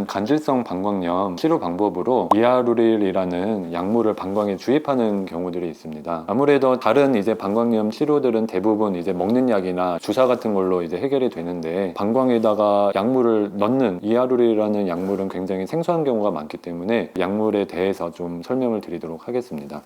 오늘은 간질성 방광염 치료 방법으로 이하루릴이라는 약물을 방광에 주입하는 경우들이 있습니다. 아무래도 다른 이제 방광염 치료들은 대부분 이제 먹는 약이나 주사 같은 걸로 이제 해결이 되는데, 방광에다가 약물을 넣는 이하루릴이라는 약물은 굉장히 생소한 경우가 많기 때문에 약물에 대해서 좀 설명을 드리도록 하겠습니다.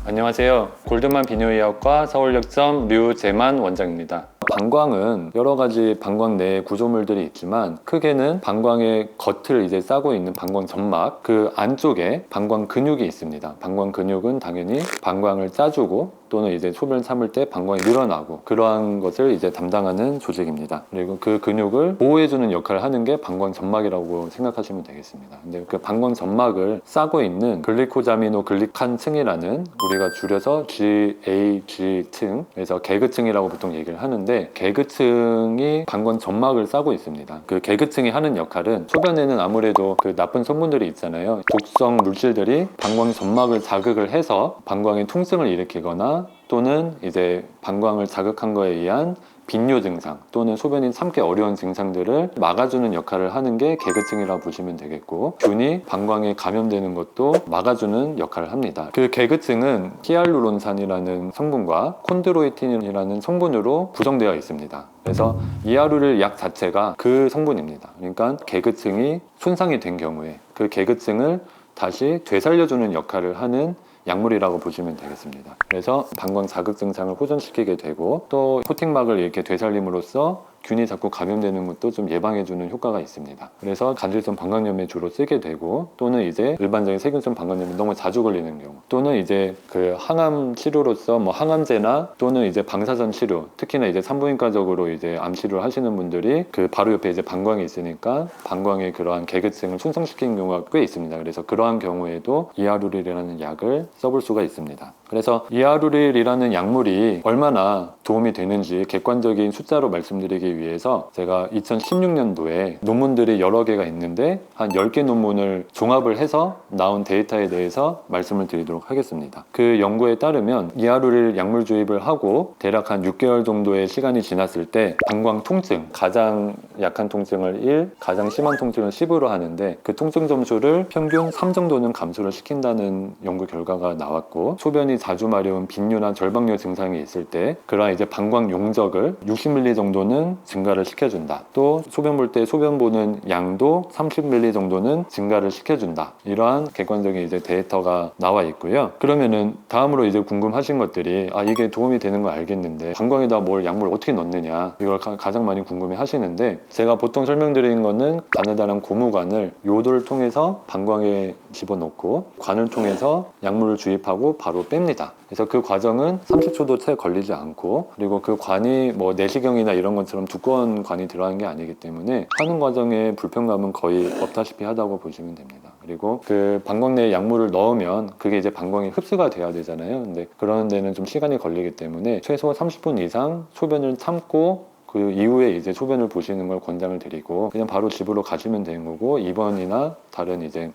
안녕하세요. 골드만 비뇨의학과 서울역점 류재만 원장입니다. 방광은 여러 가지 방광 내에 구조물들이 있지만, 크게는 방광의 겉을 이제 싸고 있는 방광 점막, 그 안쪽에 방광 근육이 있습니다. 방광 근육은 당연히 방광을 짜주고 또는 이제 소변을 참을 때 방광이 늘어나고, 그러한 것을 이제 담당하는 조직입니다. 그리고 그 근육을 보호해주는 역할을 하는 게 방광 점막이라고 생각하시면 되겠습니다. 근데 그 방광 점막을 싸고 있는 글리코자미노글리칸층이라는, 우리가 줄여서 GAG층, 그래서 개그층이라고 보통 얘기를 하는데, 개그층이 방광 점막을 싸고 있습니다. 그 개그층이 하는 역할은, 소변에는 아무래도 그 나쁜 성분들이 있잖아요. 독성 물질들이 방광 점막을 자극을 해서 방광의 통증을 일으키거나, 또는 이제 방광을 자극한 거에 의한 빈뇨 증상 또는 소변이 참기 어려운 증상들을 막아주는 역할을 하는 게 개그층이라고 보시면 되겠고, 균이 방광에 감염되는 것도 막아주는 역할을 합니다. 그 개그층은 히알루론산이라는 성분과 콘드로이틴이라는 성분으로 구성되어 있습니다. 그래서 이하루릴 약 자체가 그 성분입니다. 그러니까 개그층이 손상이 된 경우에 그 개그층을 다시 되살려주는 역할을 하는 약물이라고 보시면 되겠습니다. 그래서 방광 자극 증상을 호전시키게 되고, 또 코팅막을 이렇게 되살림으로써 균이 자꾸 감염되는 것도 좀 예방해주는 효과가 있습니다. 그래서 간질성 방광염에 주로 쓰게 되고, 또는 이제 일반적인 세균성 방광염이 너무 자주 걸리는 경우, 또는 이제 그 항암 치료로서 뭐 항암제나 또는 이제 방사선 치료, 특히나 이제 산부인과적으로 이제 암 치료를 하시는 분들이 그 바로 옆에 이제 방광이 있으니까 방광의 그러한 개그층을 손상시키는 경우가 꽤 있습니다. 그래서 그러한 경우에도 이하루릴이라는 약을 써볼 수가 있습니다. 그래서 이하루릴이라는 약물이 얼마나 도움이 되는지 객관적인 숫자로 말씀드리기 위해서, 제가 2016년도에 논문들이 여러 개가 있는데 한 10개 논문을 종합을 해서 나온 데이터에 대해서 말씀을 드리도록 하겠습니다. 그 연구에 따르면 이하루릴 약물 주입을 하고 대략 한 6개월 정도의 시간이 지났을 때 방광 통증, 가장 약한 통증을 1, 가장 심한 통증을 10으로 하는데, 그 통증 점수를 평균 3 정도는 감소를 시킨다는 연구 결과가 나왔고, 소변이 자주 마려운 빈뇨나 절박뇨 증상이 있을 때 그러한 이제 방광 용적을 60ml 정도는 증가를 시켜준다. 또 소변 볼 때 소변 보는 양도 30ml 정도는 증가를 시켜준다. 이러한 객관적인 이제 데이터가 나와 있고요. 그러면은 다음으로 이제 궁금하신 것들이, 이게 도움이 되는 걸 알겠는데 방광에다 뭘 약물을 어떻게 넣느냐, 이걸 가장 많이 궁금해 하시는데, 제가 보통 설명드리는 거는 가느다란 고무관을 요도를 통해서 방광에 집어넣고 관을 통해서 약물을 주입하고 바로 뺍니다. 그래서 그 과정은 30초도 채 걸리지 않고, 그리고 그 관이 뭐 내시경이나 이런 것처럼 두꺼운 관이 들어가는 게 아니기 때문에 하는 과정에 불편감은 거의 없다시피 하다고 보시면 됩니다. 그리고 그 방광 내에 약물을 넣으면 그게 이제 방광에 흡수가 돼야 되잖아요. 근데 그런 데는 좀 시간이 걸리기 때문에 최소 30분 이상 소변을 참고 그 이후에 이제 소변을 보시는 걸 권장을 드리고, 그냥 바로 집으로 가시면 되는 거고, 입원이나 다른 이제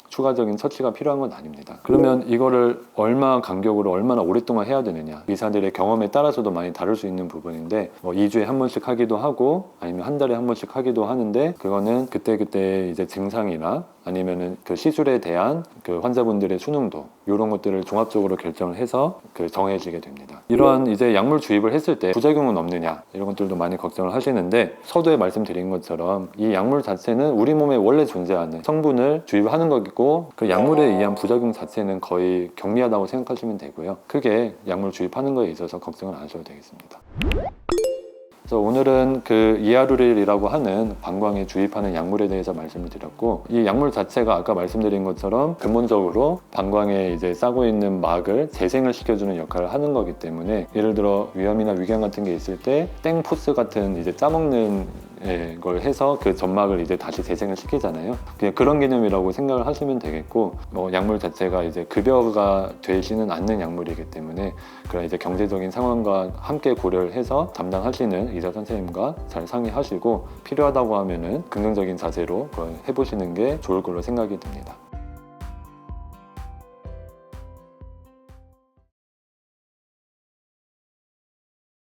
추가적인 처치가 필요한 건 아닙니다. 그러면 이거를 얼마 간격으로 얼마나 오랫동안 해야 되느냐, 의사들의 경험에 따라서도 많이 다를 수 있는 부분인데, 뭐 2주에 한 번씩 하기도 하고 아니면 한 달에 한 번씩 하기도 하는데, 그거는 그때그때 이제 증상이나 아니면은 그 시술에 대한 그 환자분들의 수능도, 이런 것들을 종합적으로 결정을 해서 그 정해지게 됩니다. 이러한 이제 약물 주입을 했을 때 부작용은 없느냐, 이런 것들도 많이 걱정을 하시는데, 서두에 말씀드린 것처럼 이 약물 자체는 우리 몸에 원래 존재하는 성분을 주입하는 거고, 그 약물에 의한 부작용 자체는 거의 경미하다고 생각하시면 되고요. 크게 약물 주입하는 거에 있어서 걱정을 안 하셔도 되겠습니다. 그래서 오늘은 그 이하루릴이라고 하는 방광에 주입하는 약물에 대해서 말씀을 드렸고, 이 약물 자체가 아까 말씀드린 것처럼 근본적으로 방광에 이제 싸고 있는 막을 재생을 시켜주는 역할을 하는 거기 때문에, 예를 들어 위염이나 위궤양 같은 게 있을 때 땡포스 같은 이제 짜먹는 걸 해서 그 점막을 이제 다시 재생을 시키잖아요. 그냥 그런 개념이라고 생각을 하시면 되겠고, 약물 자체가 이제 급여가 되지는 않는 약물이기 때문에 그런 이제 경제적인 상황과 함께 고려를 해서 담당하시는 의사 선생님과 잘 상의하시고, 필요하다고 하면은 긍정적인 자세로 그걸 해보시는 게 좋을 걸로 생각이 듭니다.